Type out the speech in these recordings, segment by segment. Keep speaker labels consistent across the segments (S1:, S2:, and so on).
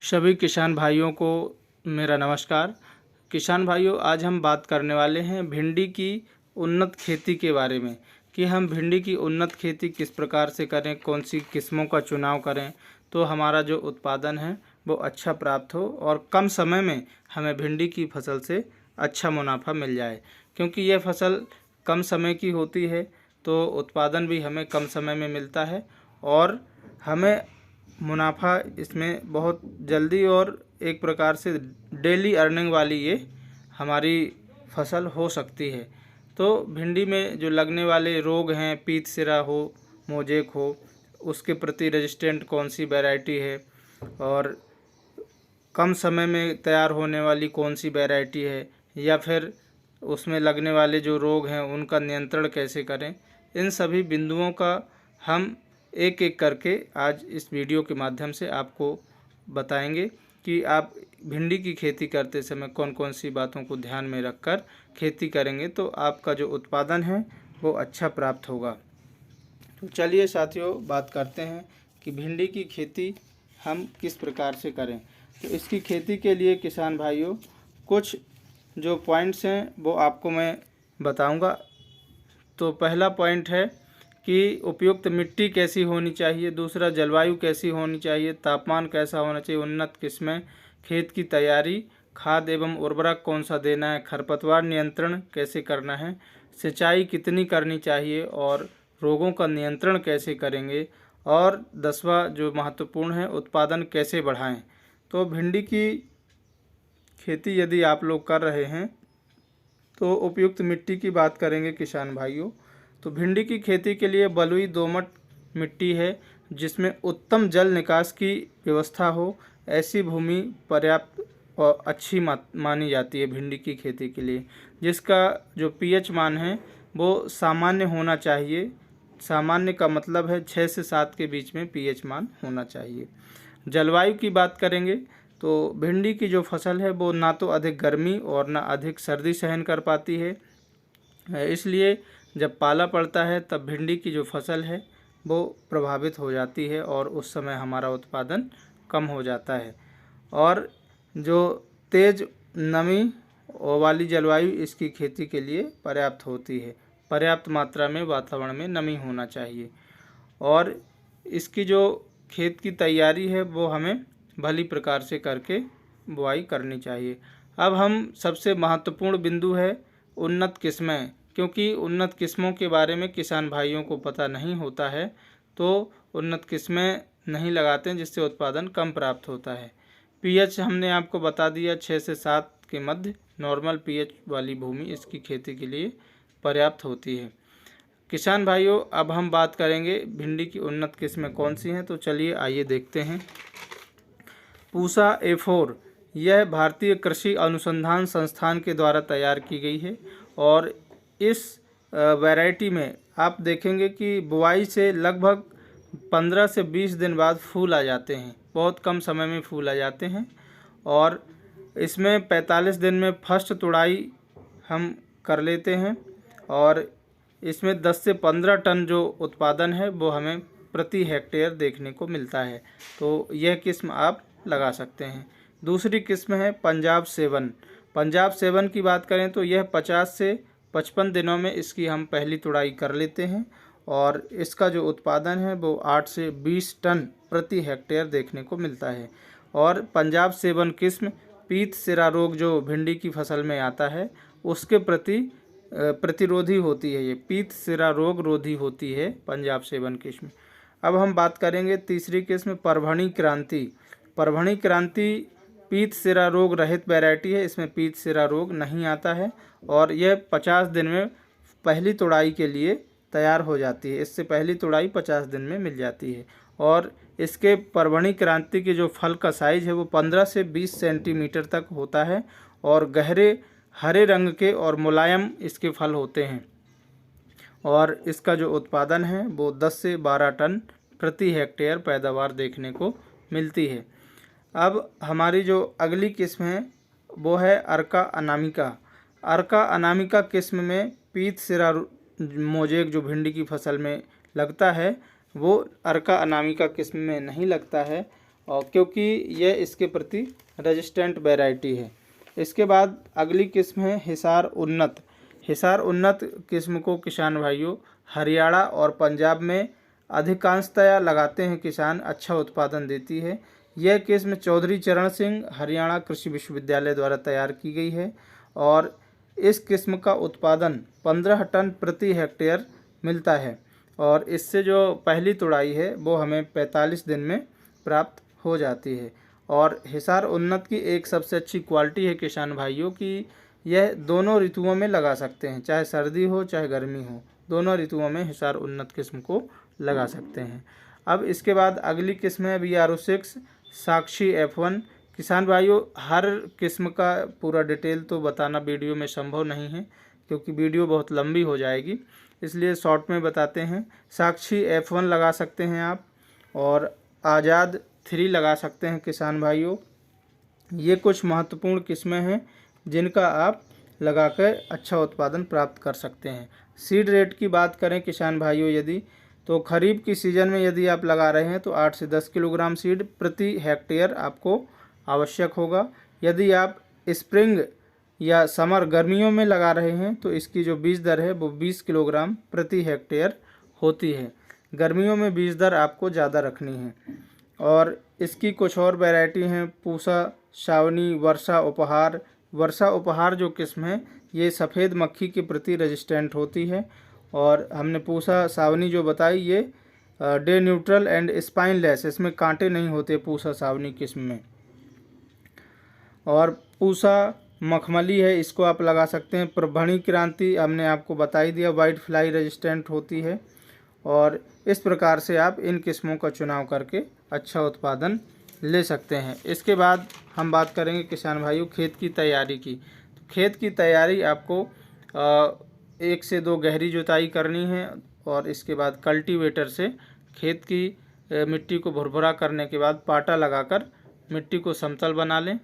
S1: सभी किसान भाइयों को मेरा नमस्कार। किसान भाइयों, आज हम बात करने वाले हैं भिंडी की उन्नत खेती के बारे में कि हम भिंडी की उन्नत खेती किस प्रकार से करें, कौन सी किस्मों का चुनाव करें तो हमारा जो उत्पादन है वो अच्छा प्राप्त हो और कम समय में हमें भिंडी की फसल से अच्छा मुनाफा मिल जाए। क्योंकि यह फसल कम समय की होती है तो उत्पादन भी हमें कम समय में मिलता है और हमें मुनाफा इसमें बहुत जल्दी और एक प्रकार से डेली अर्निंग वाली ये हमारी फसल हो सकती है। तो भिंडी में जो लगने वाले रोग हैं, पीत सिरा हो, मोजेक हो, उसके प्रति रेजिस्टेंट कौन सी वैरायटी है और कम समय में तैयार होने वाली कौन सी वैरायटी है, या फिर उसमें लगने वाले जो रोग हैं उनका नियंत्रण कैसे करें, इन सभी बिंदुओं का हम एक एक करके आज इस वीडियो के माध्यम से आपको बताएंगे कि आप भिंडी की खेती करते समय कौन कौन सी बातों को ध्यान में रखकर खेती करेंगे तो आपका जो उत्पादन है वो अच्छा प्राप्त होगा। तो चलिए साथियों, बात करते हैं कि भिंडी की खेती हम किस प्रकार से करें। तो इसकी खेती के लिए किसान भाइयों कुछ जो पॉइंट्स हैं वो आपको मैं बताऊंगा। तो पहला पॉइंट है कि उपयुक्त मिट्टी कैसी होनी चाहिए, दूसरा जलवायु कैसी होनी चाहिए, तापमान कैसा होना चाहिए, उन्नत किस्में, खेत की तैयारी, खाद एवं उर्वरक कौन सा देना है, खरपतवार नियंत्रण कैसे करना है, सिंचाई कितनी करनी चाहिए और रोगों का नियंत्रण कैसे करेंगे, और 10वां जो महत्वपूर्ण है, उत्पादन कैसे बढ़ाएं। तो भिंडी की खेती यदि आप लोग कर रहे हैं तो उपयुक्त मिट्टी की बात करेंगे किसान भाइयों। तो भिंडी की खेती के लिए बलुई दोमट मिट्टी है जिसमें उत्तम जल निकास की व्यवस्था हो, ऐसी भूमि पर्याप्त और अच्छी मानी जाती है भिंडी की खेती के लिए, जिसका जो पीएच मान है वो सामान्य होना चाहिए। सामान्य का मतलब है 6 से 7 के बीच में पीएच मान होना चाहिए। जलवायु की बात करेंगे तो भिंडी की जो फसल है वो ना तो अधिक गर्मी और ना अधिक सर्दी सहन कर पाती है, इसलिए जब पाला पड़ता है तब भिंडी की जो फसल है वो प्रभावित हो जाती है और उस समय हमारा उत्पादन कम हो जाता है। और जो तेज़ नमी वाली जलवायु इसकी खेती के लिए पर्याप्त होती है। पर्याप्त मात्रा में वातावरण में नमी होना चाहिए और इसकी जो खेत की तैयारी है वो हमें भली प्रकार से करके बुआई करनी चाहिए। अब हम सबसे महत्वपूर्ण बिंदु है उन्नत किस्में, क्योंकि उन्नत किस्मों के बारे में किसान भाइयों को पता नहीं होता है तो उन्नत किस्में नहीं लगाते हैं, जिससे उत्पादन कम प्राप्त होता है। पीएच हमने आपको बता दिया, 6 से 7 के मध्य नॉर्मल पीएच वाली भूमि इसकी खेती के लिए पर्याप्त होती है। किसान भाइयों, अब हम बात करेंगे भिंडी की उन्नत किस्में कौन सी हैं। तो चलिए आइए देखते हैं। पूसा A4 यह भारतीय कृषि अनुसंधान संस्थान के द्वारा तैयार की गई है और इस वैरायटी में आप देखेंगे कि बुआई से लगभग 15 से 20 दिन बाद फूल आ जाते हैं। बहुत कम समय में फूल आ जाते हैं और इसमें 45 दिन में फर्स्ट तुड़ाई हम कर लेते हैं और इसमें 10 से 15 टन जो उत्पादन है वो हमें प्रति हेक्टेयर देखने को मिलता है। तो यह किस्म आप लगा सकते हैं। दूसरी किस्म है पंजाब 7। पंजाब 7 की बात करें तो यह 50 से 55 दिनों में इसकी हम पहली तुड़ाई कर लेते हैं और इसका जो उत्पादन है वो 8 से 20 टन प्रति हेक्टेयर देखने को मिलता है। और पंजाब 7 किस्म पीत सिरा रोग जो भिंडी की फसल में आता है उसके प्रति प्रतिरोधी होती है। ये पीत सिरा रोग रोधी होती है पंजाब 7 किस्म। अब हम बात करेंगे तीसरी किस्म परभणी क्रांति। परभणी क्रांति पीत सिरा रोग रहित वैरायटी है, इसमें पीत सिरा रोग नहीं आता है और यह 50 दिन में पहली तुड़ाई के लिए तैयार हो जाती है। इससे पहली तुड़ाई 50 दिन में मिल जाती है और इसके परभणी क्रांति के जो फल का साइज़ है वो 15 से 20 सेंटीमीटर तक होता है और गहरे हरे रंग के और मुलायम इसके फल होते हैं और इसका जो उत्पादन है वो 10 से 12 टन प्रति हेक्टेयर पैदावार देखने को मिलती है। अब हमारी जो अगली किस्म है वो है अर्का अनामिका। अर्का अनामिका किस्म में पीत सिरा मोजेक जो भिंडी की फसल में लगता है वो अर्का अनामिका किस्म में नहीं लगता है और क्योंकि यह इसके प्रति रेजिस्टेंट वैरायटी है। इसके बाद अगली किस्म है हिसार उन्नत। हिसार उन्नत किस्म को किसान भाइयों हरियाणा और पंजाब में अधिकांशतया लगाते हैं किसान, अच्छा उत्पादन देती है। यह किस्म चौधरी चरण सिंह हरियाणा कृषि विश्वविद्यालय द्वारा तैयार की गई है और इस किस्म का उत्पादन 15 टन प्रति हेक्टेयर मिलता है और इससे जो पहली तुड़ाई है वो हमें 45 दिन में प्राप्त हो जाती है। और हिसार उन्नत की एक सबसे अच्छी क्वालिटी है किसान भाइयों कि यह दोनों ऋतुओं में लगा सकते हैं, चाहे सर्दी हो चाहे गर्मी हो, दोनों ऋतुओं में हिसार उन्नत किस्म को लगा सकते हैं। अब इसके बाद अगली किस्म है BR06 साक्षी F1। किसान भाइयों हर किस्म का पूरा डिटेल तो बताना वीडियो में संभव नहीं है क्योंकि वीडियो बहुत लंबी हो जाएगी, इसलिए शॉर्ट में बताते हैं। साक्षी F1 लगा सकते हैं आप और आज़ाद 3 लगा सकते हैं किसान भाइयों। ये कुछ महत्वपूर्ण किस्में हैं जिनका आप लगाकर अच्छा उत्पादन प्राप्त कर सकते हैं। सीड रेट की बात करें किसान भाइयों यदि, तो खरीफ की सीज़न में यदि आप लगा रहे हैं तो 8 से 10 किलोग्राम सीड प्रति हेक्टेयर आपको आवश्यक होगा। यदि आप स्प्रिंग या समर गर्मियों में लगा रहे हैं तो इसकी जो बीज दर है वो 20 किलोग्राम प्रति हेक्टेयर होती है। गर्मियों में बीज दर आपको ज़्यादा रखनी है। और इसकी कुछ और वैरायटी हैं, पूसा, सावनी, वर्षा उपहार। वर्षा उपहार जो किस्म है ये सफ़ेद मक्खी के प्रति रेजिस्टेंट होती है और हमने पूसा सावनी जो बताई ये डे न्यूट्रल एंड स्पाइनलेस, इसमें कांटे नहीं होते पूसा सावनी किस्म में। और पूसा मखमली है, इसको आप लगा सकते हैं। प्रभणी क्रांति हमने आपको बता ही दिया, वाइट फ्लाई रेजिस्टेंट होती है। और इस प्रकार से आप इन किस्मों का चुनाव करके अच्छा उत्पादन ले सकते हैं। इसके बाद हम बात करेंगे किसान भाइयों खेत की तैयारी की। तो खेत की तैयारी आपको 1 से 2 गहरी जुताई करनी है और इसके बाद कल्टीवेटर से खेत की मिट्टी को भुरभुरा करने के बाद पाटा लगाकर मिट्टी को समतल बना लें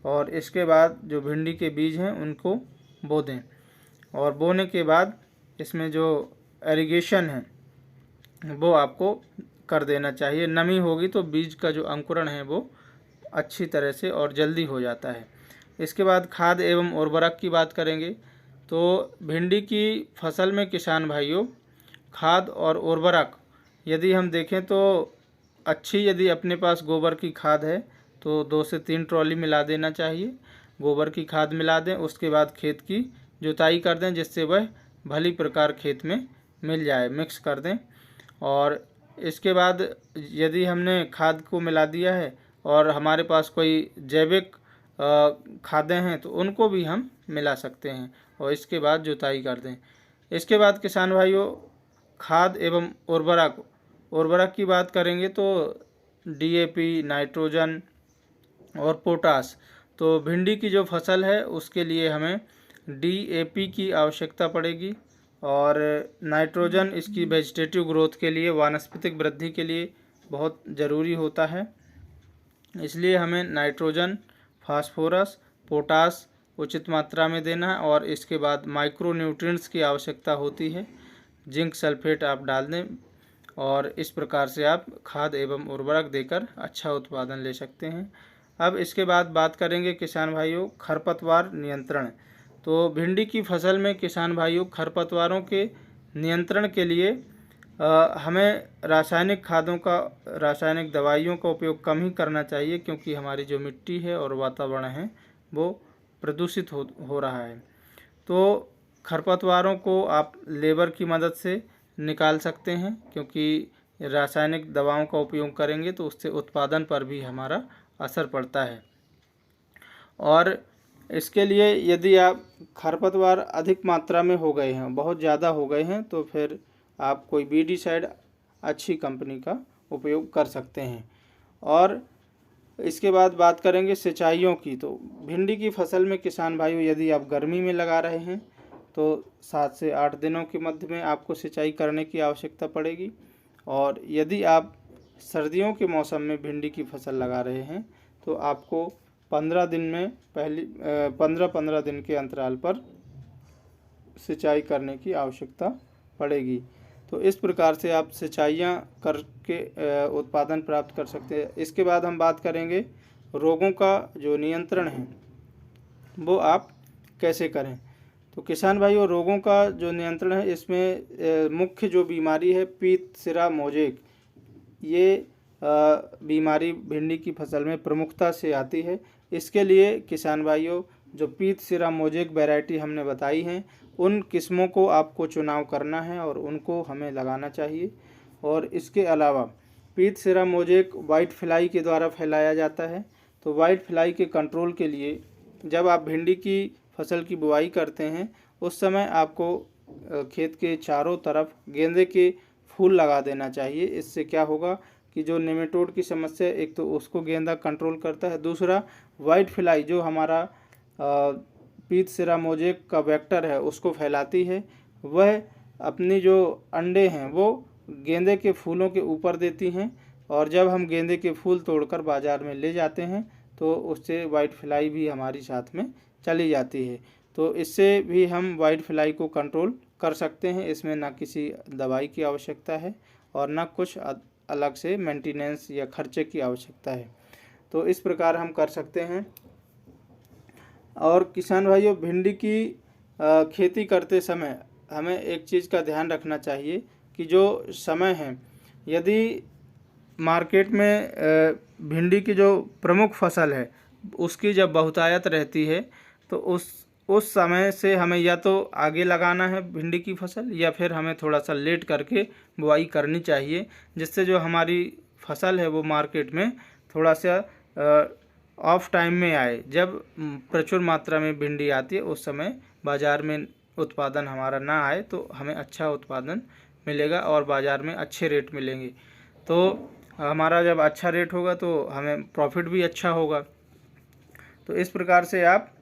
S1: और इसके बाद जो भिंडी के बीज हैं उनको बो दें। और बोने के बाद इसमें जो इरिगेशन है वो आपको कर देना चाहिए। नमी होगी तो बीज का जो अंकुरण है वो अच्छी तरह से और जल्दी हो जाता है। इसके बाद खाद एवं उर्वरक की बात करेंगे तो भिंडी की फसल में किसान भाइयों खाद और उर्वरक यदि हम देखें तो अच्छी, यदि अपने पास गोबर की खाद है तो 2 से 3 ट्रॉली मिला देना चाहिए। गोबर की खाद मिला दें, उसके बाद खेत की जुताई कर दें जिससे वह भली प्रकार खेत में मिल जाए, मिक्स कर दें। और इसके बाद यदि हमने खाद को मिला दिया है और हमारे पास कोई जैविक खादें हैं तो उनको भी हम मिला सकते हैं और इसके बाद जुताई कर दें। इसके बाद किसान भाइयों खाद एवं उर्वरक की बात करेंगे तो DAP, नाइट्रोजन और पोटास। तो भिंडी की जो फसल है उसके लिए हमें DAP की आवश्यकता पड़ेगी और नाइट्रोजन इसकी वेजिटेटिव ग्रोथ के लिए, वानस्पतिक वृद्धि के लिए बहुत ज़रूरी होता है, इसलिए हमें नाइट्रोजन, फास्फोरस, पोटास उचित मात्रा में देना है। और इसके बाद माइक्रो न्यूट्रिएंट्स की आवश्यकता होती है, जिंक सल्फेट आप डाल दें और इस प्रकार से आप खाद एवं उर्वरक देकर अच्छा उत्पादन ले सकते हैं। अब इसके बाद बात करेंगे किसान भाइयों खरपतवार नियंत्रण। तो भिंडी की फसल में किसान भाइयों खरपतवारों के नियंत्रण के लिए हमें रासायनिक खादों का, रासायनिक दवाइयों का उपयोग कम ही करना चाहिए क्योंकि हमारी जो मिट्टी है और वातावरण है वो प्रदूषित हो रहा है। तो खरपतवारों को आप लेबर की मदद से निकाल सकते हैं क्योंकि रासायनिक दवाओं का उपयोग करेंगे तो उससे उत्पादन पर भी हमारा असर पड़ता है। और इसके लिए यदि आप खरपतवार अधिक मात्रा में हो गए हैं, बहुत ज़्यादा हो गए हैं, तो फिर आप कोई वीडीसाइड अच्छी कंपनी का उपयोग कर सकते हैं। और इसके बाद बात करेंगे सिंचाइयों की। तो भिंडी की फसल में किसान भाइयों यदि आप गर्मी में लगा रहे हैं तो 7 से 8 दिनों के मध्य में आपको सिंचाई करने की आवश्यकता पड़ेगी। और यदि आप सर्दियों के मौसम में भिंडी की फसल लगा रहे हैं तो आपको 15 दिन में 15 दिन के अंतराल पर सिंचाई करने की आवश्यकता पड़ेगी। तो इस प्रकार से आप सिंचाइयाँ करके उत्पादन प्राप्त कर सकते हैं। इसके बाद हम बात करेंगे रोगों का जो नियंत्रण है वो आप कैसे करें। तो किसान भाइयों, रोगों का जो नियंत्रण है इसमें मुख्य जो बीमारी है पीत सिरा मोजेक, ये बीमारी भिंडी की फसल में प्रमुखता से आती है। इसके लिए किसान भाइयों, जो पीत सिरा मोजेक वैरायटी हमने बताई हैं उन किस्मों को आपको चुनाव करना है और उनको हमें लगाना चाहिए। और इसके अलावा पीत सिरा मोजेक वाइट फ्लाई के द्वारा फैलाया जाता है। तो वाइट फ्लाई के कंट्रोल के लिए जब आप भिंडी की फसल की बुआई करते हैं उस समय आपको खेत के चारों तरफ गेंदे के फूल लगा देना चाहिए। इससे क्या होगा कि जो नेमेटोड की समस्या, एक तो उसको गेंदा कंट्रोल करता है, दूसरा वाइट फ्लाई जो हमारा पीत सिरा मोजेक का वेक्टर है उसको फैलाती है, वह अपनी जो अंडे हैं वो गेंदे के फूलों के ऊपर देती हैं और जब हम गेंदे के फूल तोड़कर बाज़ार में ले जाते हैं तो उससे वाइट फ्लाई भी हमारी साथ में चली जाती है। तो इससे भी हम वाइट फ्लाई को कंट्रोल कर सकते हैं। इसमें ना किसी दवाई की आवश्यकता है और ना कुछ अलग से मेंटेनेंस या खर्चे की आवश्यकता है। तो इस प्रकार हम कर सकते हैं। और किसान भाइयों, भिंडी की खेती करते समय हमें एक चीज़ का ध्यान रखना चाहिए कि जो समय है, यदि मार्केट में भिंडी की जो प्रमुख फसल है उसकी जब बहुतायत रहती है तो उस समय से हमें या तो आगे लगाना है भिंडी की फसल या फिर हमें थोड़ा सा लेट करके बुआई करनी चाहिए, जिससे जो हमारी फसल है वो मार्केट में थोड़ा सा ऑफ टाइम में आए। जब प्रचुर मात्रा में भिंडी आती है उस समय बाज़ार में उत्पादन हमारा ना आए तो हमें अच्छा उत्पादन मिलेगा और बाज़ार में अच्छे रेट मिलेंगे। तो हमारा जब अच्छा रेट होगा तो हमें प्रॉफिट भी अच्छा होगा। तो इस प्रकार से आप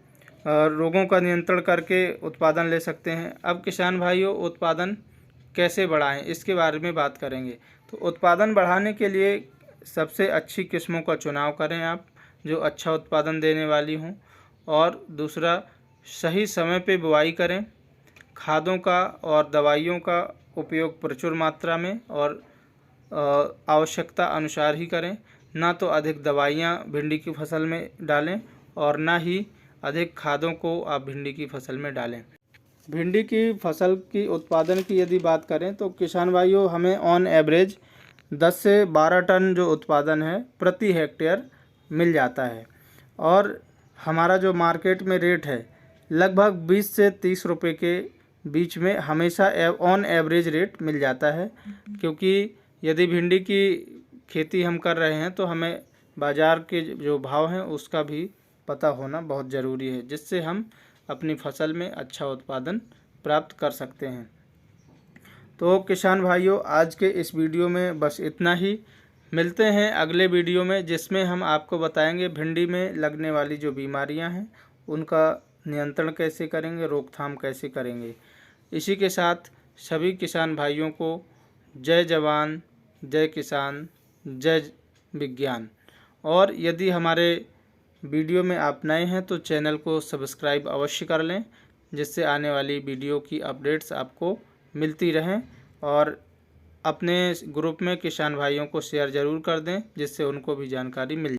S1: रोगों का नियंत्रण करके उत्पादन ले सकते हैं। अब किसान भाइयों, उत्पादन कैसे बढ़ाएं इसके बारे में बात करेंगे। तो उत्पादन बढ़ाने के लिए सबसे अच्छी किस्मों का चुनाव करें आप, जो अच्छा उत्पादन देने वाली हों। और दूसरा, सही समय पे बुआई करें। खादों का और दवाइयों का उपयोग प्रचुर मात्रा में और आवश्यकता अनुसार ही करें। ना तो अधिक दवाइयाँ भिंडी की फसल में डालें और ना ही अधिक खादों को आप भिंडी की फसल में डालें। भिंडी की फसल की उत्पादन की यदि बात करें तो किसान भाइयों, हमें ऑन एवरेज 10 से 12 टन जो उत्पादन है प्रति हेक्टेयर मिल जाता है। और हमारा जो मार्केट में रेट है लगभग 20 से 30 रुपये के बीच में हमेशा ऑन एवरेज रेट मिल जाता है। क्योंकि यदि भिंडी की खेती हम कर रहे हैं तो हमें बाज़ार के जो भाव हैं उसका भी पता होना बहुत ज़रूरी है, जिससे हम अपनी फसल में अच्छा उत्पादन प्राप्त कर सकते हैं। तो किसान भाइयों, आज के इस वीडियो में बस इतना ही। मिलते हैं अगले वीडियो में, जिसमें हम आपको बताएंगे भिंडी में लगने वाली जो बीमारियां हैं उनका नियंत्रण कैसे करेंगे, रोकथाम कैसे करेंगे। इसी के साथ सभी किसान भाइयों को जय जवान, जय किसान, जय विज्ञान। और यदि हमारे वीडियो में आप नए हैं तो चैनल को सब्सक्राइब अवश्य कर लें, जिससे आने वाली वीडियो की अपडेट्स आपको मिलती रहें। और अपने ग्रुप में किसान भाइयों को शेयर ज़रूर कर दें, जिससे उनको भी जानकारी मिल